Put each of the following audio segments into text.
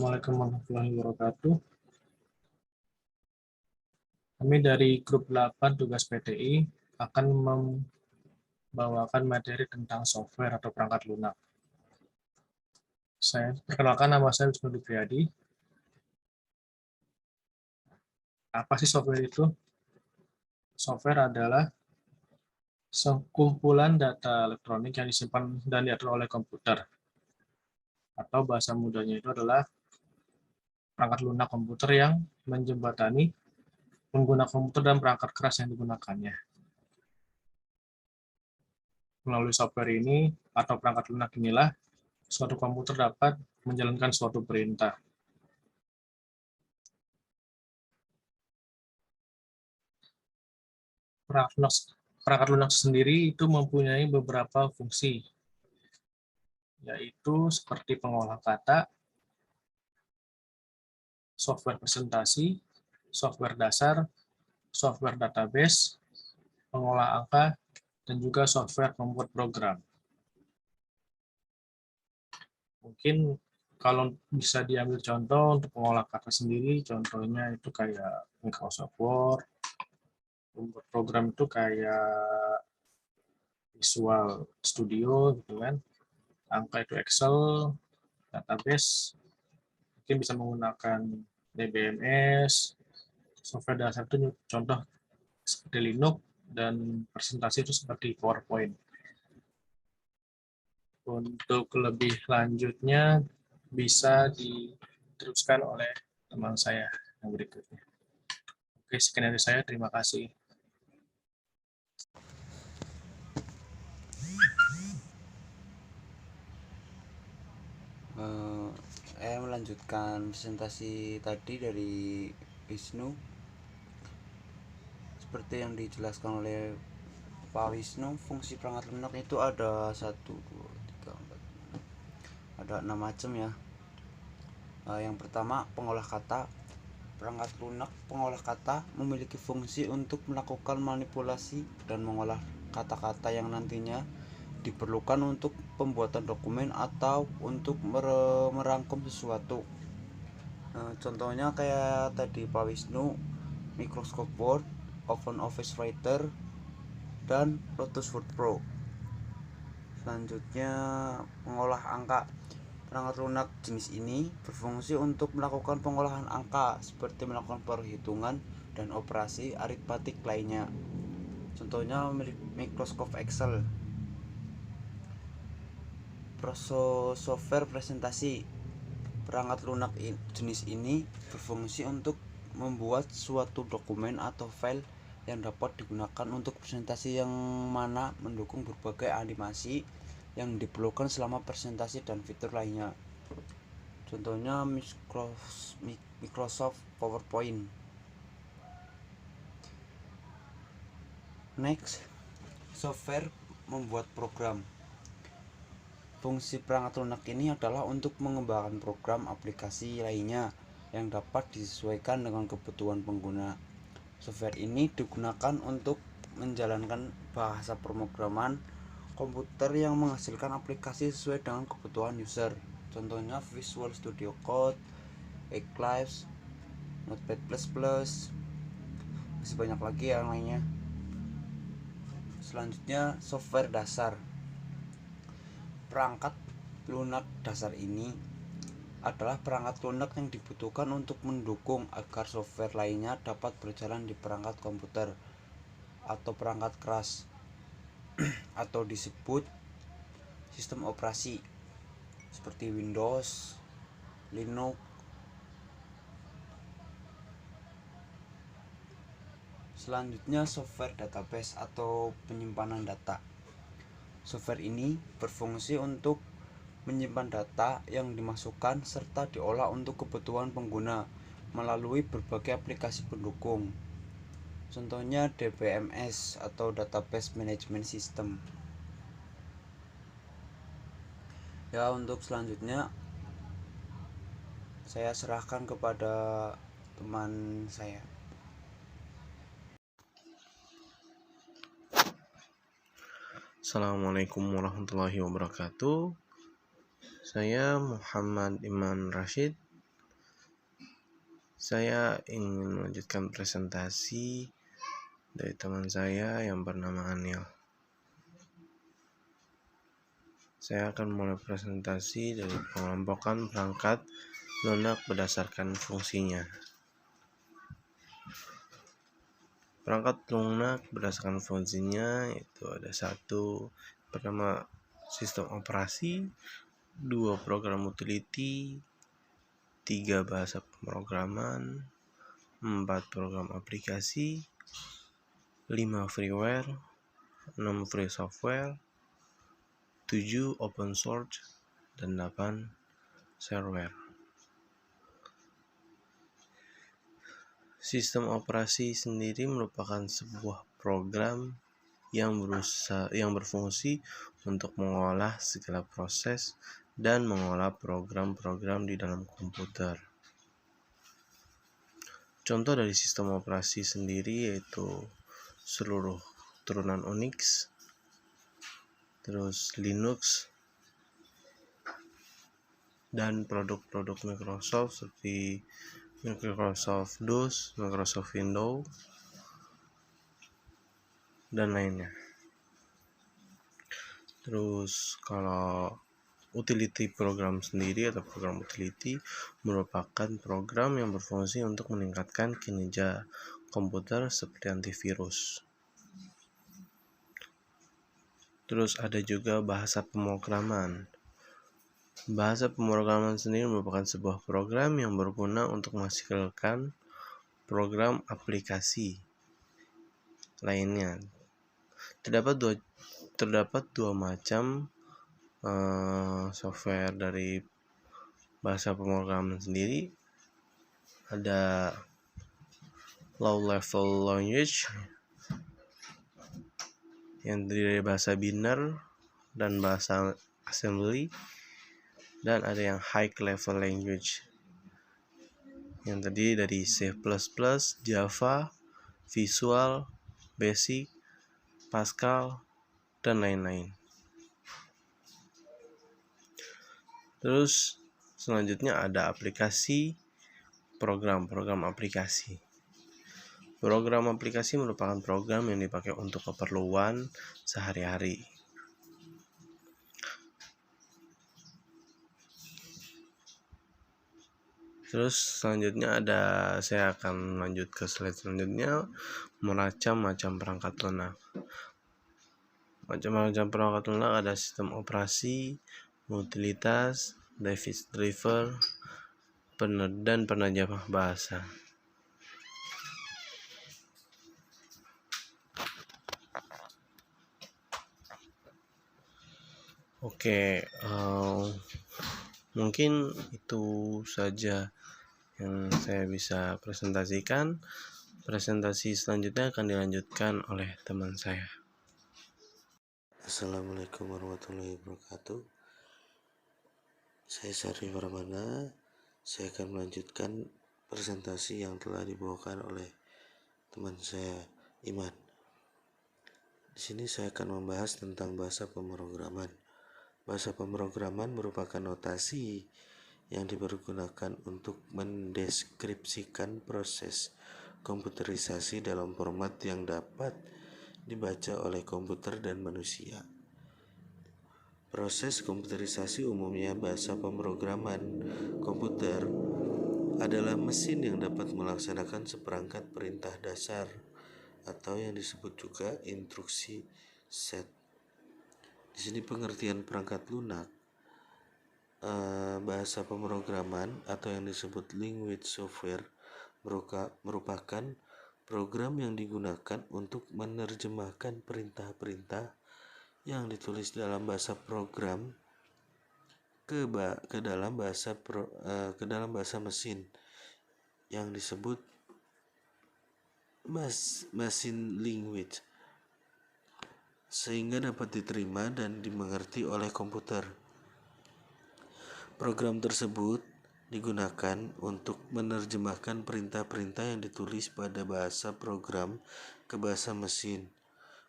Assalamualaikum warahmatullahi wabarakatuh. Kami dari grup 8 tugas PTI akan membawakan materi tentang software atau perangkat lunak. Saya perkenalkan, nama saya Wisnu Dupriyadi. Apa sih software itu? Software adalah sekumpulan data elektronik yang disimpan dan diatur oleh komputer. Atau bahasa mudanya itu adalah perangkat lunak komputer yang menjembatani pengguna komputer dan perangkat keras yang digunakannya. Melalui software ini atau perangkat lunak inilah suatu komputer dapat menjalankan suatu perintah. Perangkat lunak sendiri itu mempunyai beberapa fungsi, yaitu seperti pengolah kata, software presentasi, software dasar, software database, pengolah angka, dan juga software membuat program. Mungkin kalau bisa diambil contoh untuk pengolah kata sendiri, contohnya itu kayak Microsoft Word, membuat program itu kayak Visual Studio gitu kan, angka itu Excel, database mungkin bisa menggunakan DBMS, software dasar itu contoh seperti Linux, dan presentasi itu seperti PowerPoint. Untuk lebih lanjutnya bisa diteruskan oleh teman saya yang berikutnya. Oke, sekian dari saya. Terima kasih. Saya melanjutkan presentasi tadi dari Wisnu. Seperti yang dijelaskan oleh Pak Wisnu, fungsi perangkat lunak itu ada 1, 2, 3, 4, ada 6 macam ya. Yang pertama, pengolah kata. Perangkat lunak pengolah kata memiliki fungsi untuk melakukan manipulasi dan mengolah kata-kata yang nantinya diperlukan untuk pembuatan dokumen atau untuk merangkum sesuatu. Contohnya kayak tadi Pak Wisnu, Microsoft Word, OpenOffice Writer, dan Lotus Word Pro. Selanjutnya, pengolah angka. Perangkat lunak jenis ini berfungsi untuk melakukan pengolahan angka seperti melakukan perhitungan dan operasi aritmatik lainnya. Contohnya Microsoft Excel. Software presentasi. Perangkat lunak jenis ini berfungsi untuk membuat suatu dokumen atau file yang dapat digunakan untuk presentasi yang mana mendukung berbagai animasi yang diperlukan selama presentasi dan fitur lainnya. Contohnya Microsoft PowerPoint. Next, software membuat program. Fungsi perangkat lunak ini adalah untuk mengembangkan program aplikasi lainnya yang dapat disesuaikan dengan kebutuhan pengguna. Software ini digunakan untuk menjalankan bahasa pemrograman komputer yang menghasilkan aplikasi sesuai dengan kebutuhan user. Contohnya Visual Studio Code, Eclipse, Notepad++, masih banyak lagi yang lainnya. Selanjutnya, software dasar. Perangkat lunak dasar ini adalah perangkat lunak yang dibutuhkan untuk mendukung agar software lainnya dapat berjalan di perangkat komputer atau perangkat keras atau disebut sistem operasi seperti Windows, Linux. Selanjutnya, software database atau penyimpanan data. Software ini berfungsi untuk menyimpan data yang dimasukkan serta diolah untuk kebutuhan pengguna melalui berbagai aplikasi pendukung. Contohnya DBMS atau Database Management System. Ya, untuk selanjutnya saya serahkan kepada teman saya. Assalamualaikum warahmatullahi wabarakatuh. Saya Muhammad Iman Rashid Saya ingin melanjutkan presentasi dari teman saya yang bernama Anil. Saya akan mulai presentasi dari pengelompokan perangkat lunak berdasarkan fungsinya. Perangkat lunak berdasarkan fungsinya itu ada 1, pertama sistem operasi, 2 program utility, 3 bahasa pemrograman, 4 program aplikasi, 5 freeware, 6 free software, 7 open source, dan 8 shareware. Sistem operasi sendiri merupakan sebuah program yang berfungsi untuk mengolah segala proses dan mengolah program-program di dalam komputer. Contoh dari sistem operasi sendiri yaitu seluruh turunan Unix, terus Linux, dan produk-produk Microsoft seperti Microsoft DOS, Microsoft Windows, dan lainnya. Terus kalau utility program sendiri atau program utility merupakan program yang berfungsi untuk meningkatkan kinerja komputer seperti antivirus. Terus ada juga bahasa pemrograman. Bahasa pemrograman sendiri merupakan sebuah program yang berguna untuk menghasilkan program aplikasi lainnya. Terdapat dua macam software dari bahasa pemrograman sendiri. Ada low level language yang terdiri dari bahasa binary dan bahasa assembly, dan ada yang high level language yang terdiri dari C++, Java, Visual, Basic, Pascal, dan lain-lain. Terus selanjutnya ada aplikasi, program aplikasi. Program aplikasi merupakan program yang dipakai untuk keperluan sehari-hari. Terus selanjutnya saya akan lanjut ke slide selanjutnya, macam-macam perangkat lunak. Macam-macam perangkat lunak ada sistem operasi, utilitas, device driver, dan penerjemah bahasa. Oke, mungkin itu saja yang saya bisa presentasikan. Presentasi selanjutnya akan dilanjutkan oleh teman saya. Assalamualaikum warahmatullahi wabarakatuh. Saya Sarif Ramana. Saya akan melanjutkan presentasi yang telah dibawakan oleh teman saya Iman. Di sini saya akan membahas tentang bahasa pemrograman. Bahasa pemrograman merupakan notasi yang dipergunakan untuk mendeskripsikan proses komputerisasi dalam format yang dapat dibaca oleh komputer dan manusia. Proses komputerisasi umumnya bahasa pemrograman komputer adalah mesin yang dapat melaksanakan seperangkat perintah dasar atau yang disebut juga instruksi set. Di sini pengertian perangkat lunak, bahasa pemrograman atau yang disebut language software merupakan program yang digunakan untuk menerjemahkan perintah-perintah yang ditulis dalam bahasa program ke dalam bahasa mesin yang disebut machine language, sehingga dapat diterima dan dimengerti oleh komputer. Program tersebut digunakan untuk menerjemahkan perintah-perintah yang ditulis pada bahasa program ke bahasa mesin.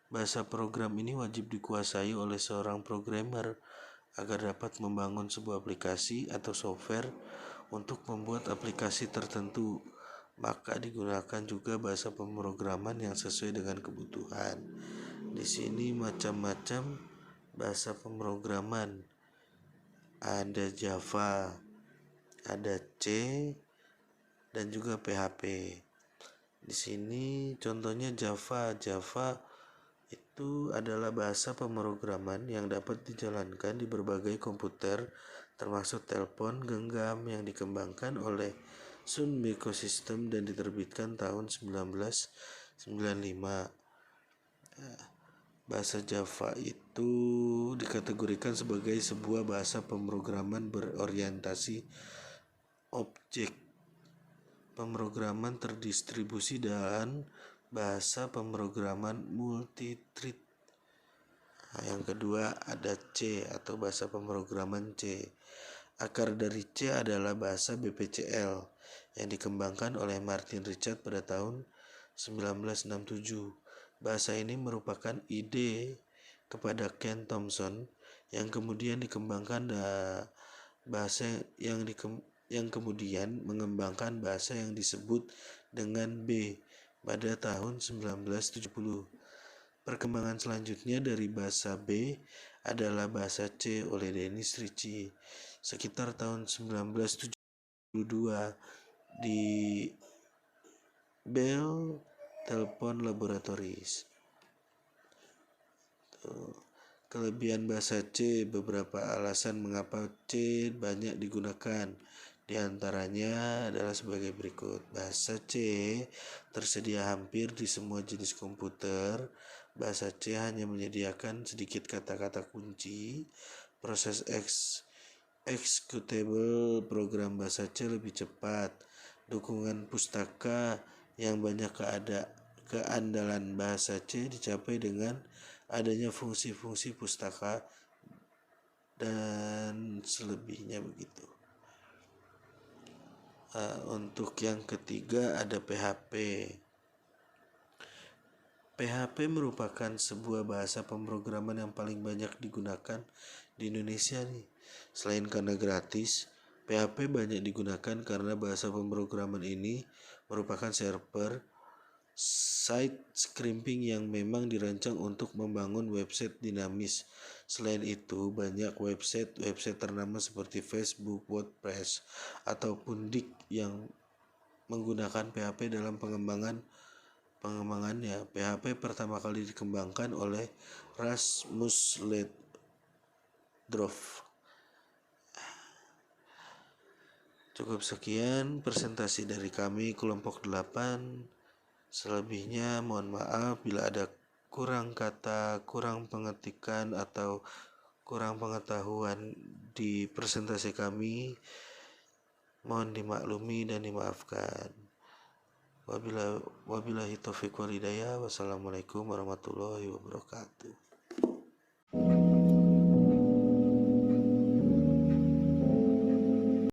Bahasa program ini wajib dikuasai oleh seorang programmer agar dapat membangun sebuah aplikasi atau software untuk membuat aplikasi tertentu, maka digunakan juga bahasa pemrograman yang sesuai dengan kebutuhan. Di sini macam-macam bahasa pemrograman. Ada Java, ada C, dan juga PHP. Di sini contohnya Java. Java itu adalah bahasa pemrograman yang dapat dijalankan di berbagai komputer, termasuk telepon genggam, yang dikembangkan oleh Sun Microsystems dan diterbitkan tahun 1995. Bahasa Java itu dikategorikan sebagai sebuah bahasa pemrograman berorientasi objek. Pemrograman terdistribusi dan bahasa pemrograman multithread. Yang kedua ada C atau bahasa pemrograman C. Akar dari C adalah bahasa BPCL yang dikembangkan oleh Martin Richards pada tahun 1967. Bahasa ini merupakan ide kepada Ken Thompson yang kemudian dikembangkan yang kemudian mengembangkan bahasa yang disebut dengan B pada tahun 1970. Perkembangan selanjutnya dari bahasa B adalah bahasa C oleh Dennis Ritchie sekitar tahun 1972 di Bell Telephone Laboratories. Kelebihan bahasa C, beberapa alasan mengapa C banyak digunakan. Di antaranya adalah sebagai berikut. Bahasa C tersedia hampir di semua jenis komputer. Bahasa C hanya menyediakan sedikit kata-kata kunci. Proses executable program bahasa C lebih cepat. Dukungan pustaka yang banyak keandalan bahasa C dicapai dengan adanya fungsi-fungsi pustaka dan selebihnya begitu. Untuk yang ketiga ada PHP. PHP merupakan sebuah bahasa pemrograman yang paling banyak digunakan di Indonesia nih. Selain karena gratis, PHP banyak digunakan karena bahasa pemrograman ini merupakan server site scripting yang memang dirancang untuk membangun website dinamis. Selain itu, banyak website ternama seperti Facebook, WordPress, ataupun Dik yang menggunakan PHP dalam pengembangannya. PHP pertama kali dikembangkan oleh Rasmus Ledroff. Cukup sekian presentasi dari kami kelompok 8. Selebihnya mohon maaf bila ada kurang kata, kurang pengetikan atau kurang pengetahuan di presentasi kami, mohon dimaklumi dan dimaafkan. Wabillahi taufiq wal hidayah. Wassalamualaikum warahmatullahi wabarakatuh.